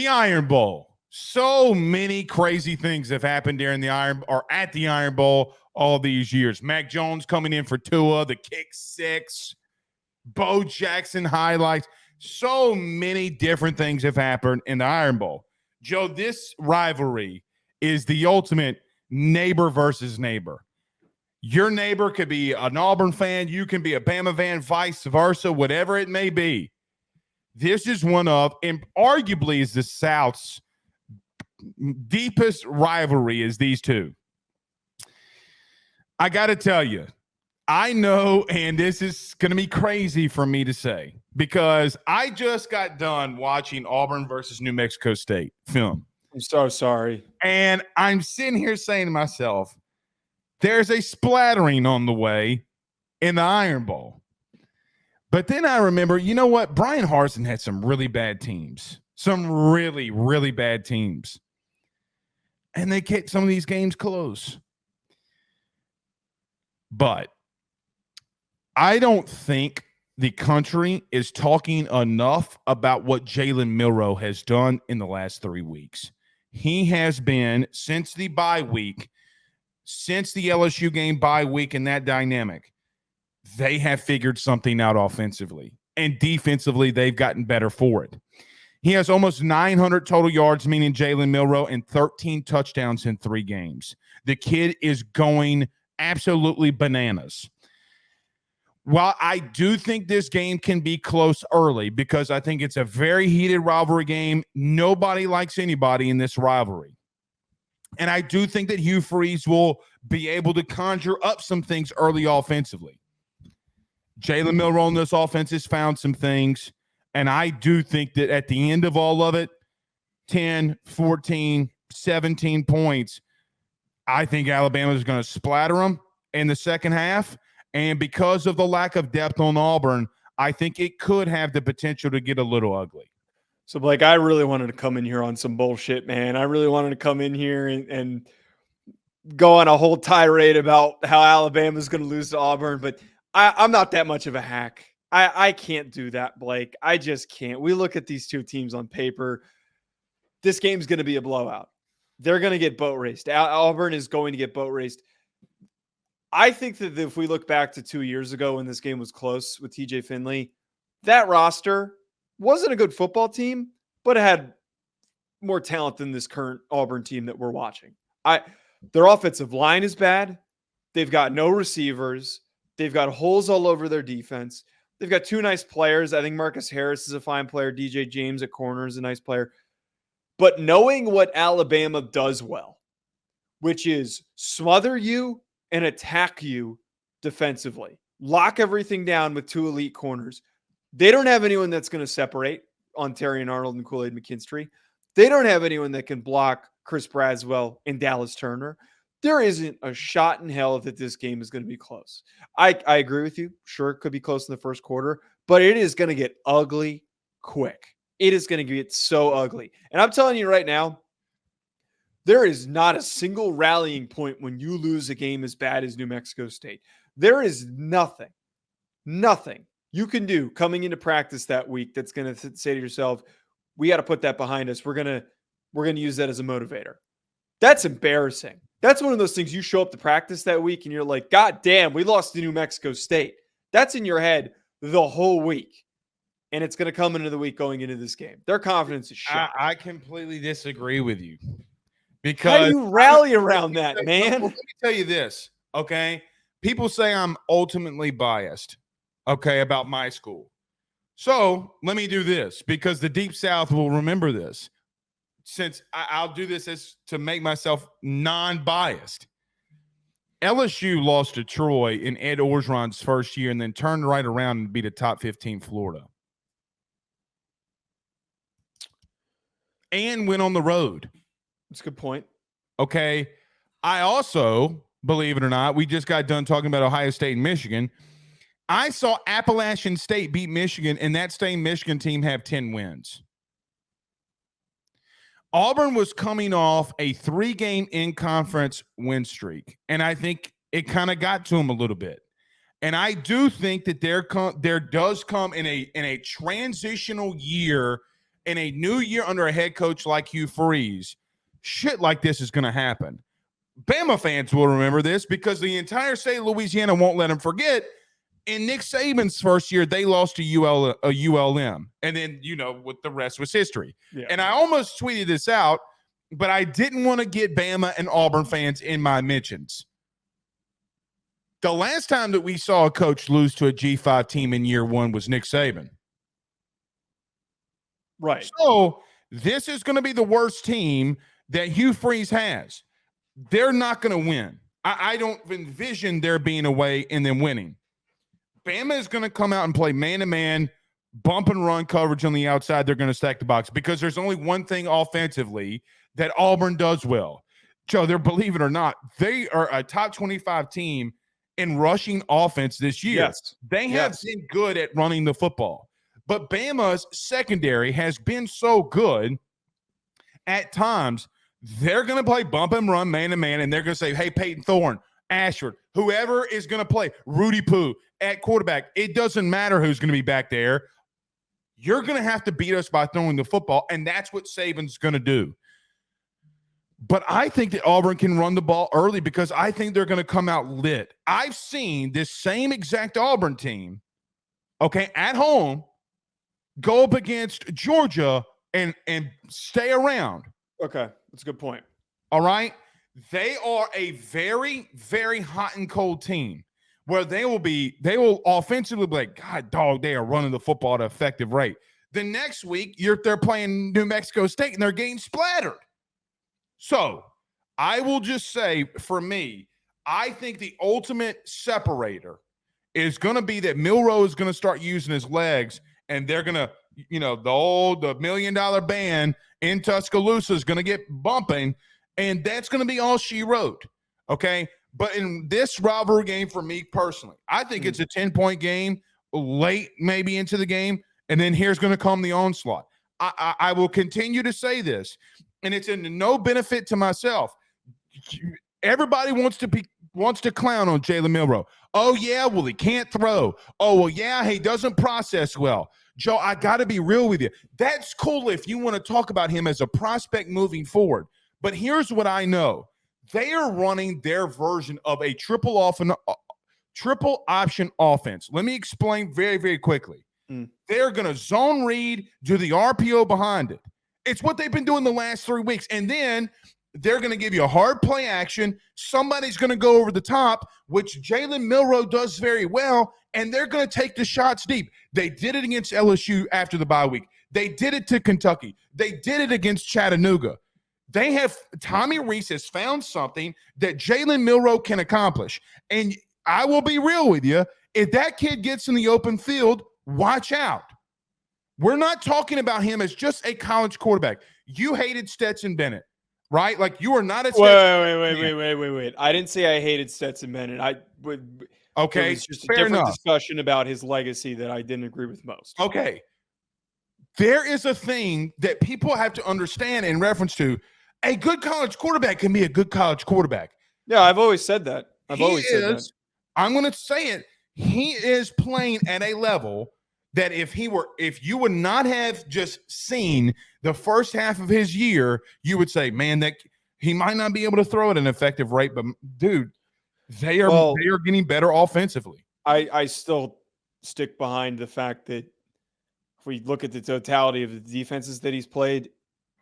The Iron Bowl. So many crazy things have happened during the at the Iron Bowl all these years. Mac Jones coming in for Tua, the kick six, Bo Jackson highlights. So many different things have happened in the Iron Bowl. Joe, this rivalry is the ultimate neighbor versus neighbor. Your neighbor could be an Auburn fan. You can be a Bama fan, vice versa, whatever it may be. This is one of, and arguably is the South's deepest rivalry is these two. I got to tell you, I know, and this is going to be crazy for me to say, because I just got done watching Auburn versus New Mexico State film. I'm so sorry. And I'm sitting here saying to myself, there's a splattering on the way in the Iron Bowl. But then I remember, you know what? Brian Harsin had some really bad teams. Some really, really bad teams. And they kept some of these games close. But I don't think the country is talking enough about what Jalen Milroe has done in the last 3 weeks. He has been, since the bye week, since the LSU game bye week and that dynamic, they have figured something out offensively. And defensively, they've gotten better for it. He has almost 900 total yards, meaning Jalen Milroe, and 13 touchdowns in 3 games. The kid is going absolutely bananas. While I do think this game can be close early because I think it's a very heated rivalry game, nobody likes anybody in this rivalry. And I do think that Hugh Freeze will be able to conjure up some things early offensively. Jalen Milroe in this offense has found some things, and I do think that at the end of all of it, 10, 14, 17 points, I think Alabama is going to splatter them in the second half. And because of the lack of depth on Auburn, I think it could have the potential to get a little ugly. So, Blake, I really wanted to come in here on some bullshit, man. I really wanted to come in here and go on a whole tirade about how Alabama is going to lose to Auburn, but I'm not that much of a hack. I can't do that, Blake. I just can't. We look at these two teams on paper. This game's going to be a blowout. They're going to get boat raced. Auburn is going to get boat raced. I think that if we look back to 2 years ago when this game was close with TJ Finley, that roster wasn't a good football team, but it had more talent than this current Auburn team that we're watching. Their offensive line is bad. They've got no receivers. They've got holes all over their defense. They've got 2 nice players. I think Marcus Harris is a fine player. DJ James at corner is a nice player. But knowing what Alabama does well, which is smother you and attack you defensively, lock everything down with 2 elite corners. They don't have anyone that's going to separate on Terrion Arnold and Kool-Aid McKinstry. They don't have anyone that can block Chris Braswell and Dallas Turner. There isn't a shot in hell that this game is going to be close. I agree with you. Sure, it could be close in the first quarter, but it is going to get ugly quick. It is going to get so ugly. And I'm telling you right now, there is not a single rallying point when you lose a game as bad as New Mexico State. There is nothing you can do coming into practice that week that's going to say to yourself, we got to put that behind us. We're going to use that as a motivator. That's embarrassing. That's one of those things you show up to practice that week and you're like, God damn, we lost to New Mexico State. That's in your head the whole week. And it's going to come into the week going into this game. Their confidence is shot. I completely disagree with you. Because how do you rally around that, man? Let me tell you this, okay? People say I'm ultimately biased, okay, about my school. So let me do this because the Deep South will remember this. Since I'll do this as to make myself non-biased. LSU lost to Troy in Ed Orgeron's first year and then turned right around and beat a top 15 Florida. And went on the road. That's a good point. Okay. I also, believe it or not, we just got done talking about Ohio State and Michigan. I saw Appalachian State beat Michigan, and that same Michigan team have 10 wins. Auburn was coming off a 3-game in-conference win streak, and I think it kind of got to them a little bit. And I do think that there does come in a transitional year in a new year under a head coach like Hugh Freeze, shit like this is going to happen. Bama fans will remember this because the entire state of Louisiana won't let them forget. In Nick Saban's first year, they lost to ULM. And then, what the rest was history. Yeah. And I almost tweeted this out, but I didn't want to get Bama and Auburn fans in my mentions. The last time that we saw a coach lose to a G5 team in year one was Nick Saban. Right. So this is going to be the worst team that Hugh Freeze has. They're not going to win. I don't envision there being a way and them winning. Bama is going to come out and play man-to-man, bump and run coverage on the outside. They're going to stack the box because there's only one thing offensively that Auburn does well. Joe, believe it or not, they are a top 25 team in rushing offense this year. Yes. They have been good at running the football. But Bama's secondary has been so good at times, they're going to play bump and run man-to-man, and they're going to say, hey, Peyton Thorne, Ashford, whoever is going to play, Rudy Poo at quarterback, it doesn't matter who's going to be back there. You're going to have to beat us by throwing the football, and that's what Saban's going to do. But I think that Auburn can run the ball early because I think they're going to come out lit. I've seen this same exact Auburn team, at home, go up against Georgia and stay around. Okay, that's a good point. All right? They are a very, very hot and cold team where they will offensively be like, God, dog, they are running the football at an effective rate. The next week, they're playing New Mexico State and they're getting splattered. So I will just say, for me, I think the ultimate separator is going to be that Milroe is going to start using his legs, and they're going to, the $1 million band in Tuscaloosa is going to get bumping, and that's going to be all she wrote, okay? But in this rivalry game, for me personally, I think it's a 10-point game, late maybe into the game, and then here's going to come the onslaught. I will continue to say this, and it's in no benefit to myself. Everybody wants to clown on Jalen Milroe. Oh, yeah, well, he can't throw. Oh, well, yeah, he doesn't process well. Joe, I got to be real with you. That's cool if you want to talk about him as a prospect moving forward. But here's what I know. They are running their version of a triple option offense. Let me explain very, very quickly. They're going to zone read, do the RPO behind it. It's what they've been doing the last 3 weeks. And then they're going to give you a hard play action. Somebody's going to go over the top, which Jalen Milroe does very well, and they're going to take the shots deep. They did it against LSU after the bye week. They did it to Kentucky. They did it against Chattanooga. Tommy Rees has found something that Jalen Milroe can accomplish. And I will be real with you. If that kid gets in the open field, watch out. We're not talking about him as just a college quarterback. You hated Stetson Bennett, right? Like, you are not a Stetson Wait. I didn't say I hated Stetson Bennett. Okay, it was just a different discussion about his legacy that I didn't agree with most. Okay. There is a thing that people have to understand in reference to a good college quarterback can be a good college quarterback. Yeah, I've always said that. I'm going to say it. He is playing at a level that if you would not have just seen the first half of his year, you would say, man, that he might not be able to throw at an effective rate, but dude, they are getting better offensively. I still stick behind the fact that if we look at the totality of the defenses that he's played,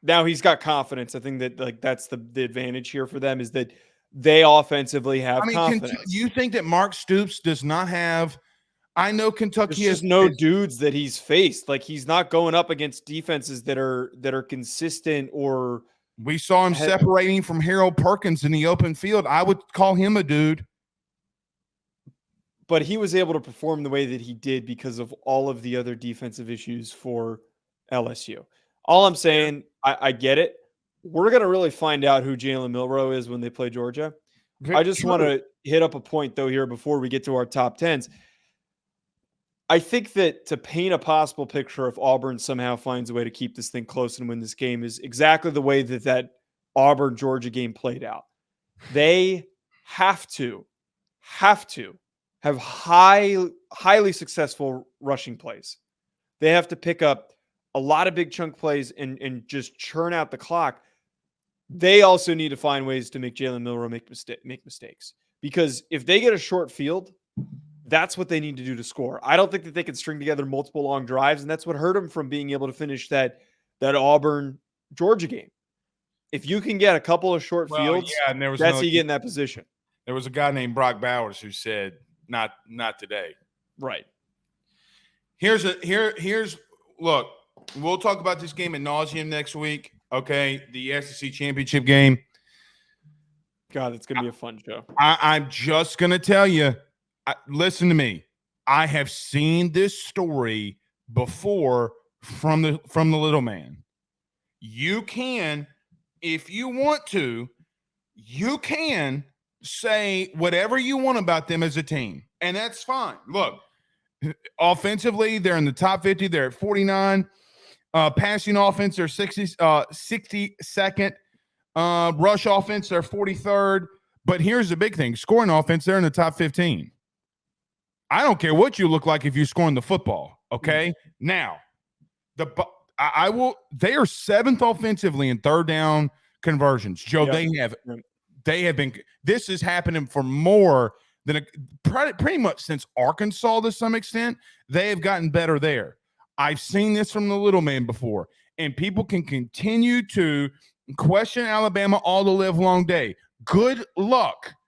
now he's got confidence. I think that that's the advantage here for them is that they offensively have confidence. You think that Mark Stoops does not have – I know Kentucky has no dudes that he's faced. Like, he's not going up against defenses that are consistent or – we saw him separating from Harold Perkins in the open field. I would call him a dude. But he was able to perform the way that he did because of all of the other defensive issues for LSU. All I'm saying, I get it. We're going to really find out who Jalen Milroe is when they play Georgia. I just want to hit up a point, though, here before we get to our top 10s. I think that to paint a possible picture if Auburn somehow finds a way to keep this thing close and win this game is exactly the way that Auburn-Georgia game played out. They have to have highly successful rushing plays. They have to pick up a lot of big chunk plays and just churn out the clock, they also need to find ways to make Jalen Milroe make mistakes. Because if they get a short field, that's what they need to do to score. I don't think that they can string together multiple long drives, and that's what hurt them from being able to finish that Auburn Georgia game. If you can get a couple of short fields, and there was that's how you get in that position. There was a guy named Brock Bowers who said, "Not today." Right. Here's look. We'll talk about this game ad nauseum next week. Okay, the SEC championship game. God, it's gonna be a fun show. I'm just gonna tell you. Listen to me. I have seen this story before from the little man. You can, if you want to, you can say whatever you want about them as a team, and that's fine. Look, offensively, they're in the top 50. They're at 49. Passing offense, they're 62nd. Rush offense, they're 43rd. But here's the big thing: scoring offense, they're in the top 15. I don't care what you look like if you're scoring the football. Okay. Now, they are 7th offensively in third down conversions. Joe, yep. They have been. This is happening for more than pretty much since Arkansas to some extent. They have gotten better there. I've seen this from the little man before, and people can continue to question Alabama all the live long day. Good luck.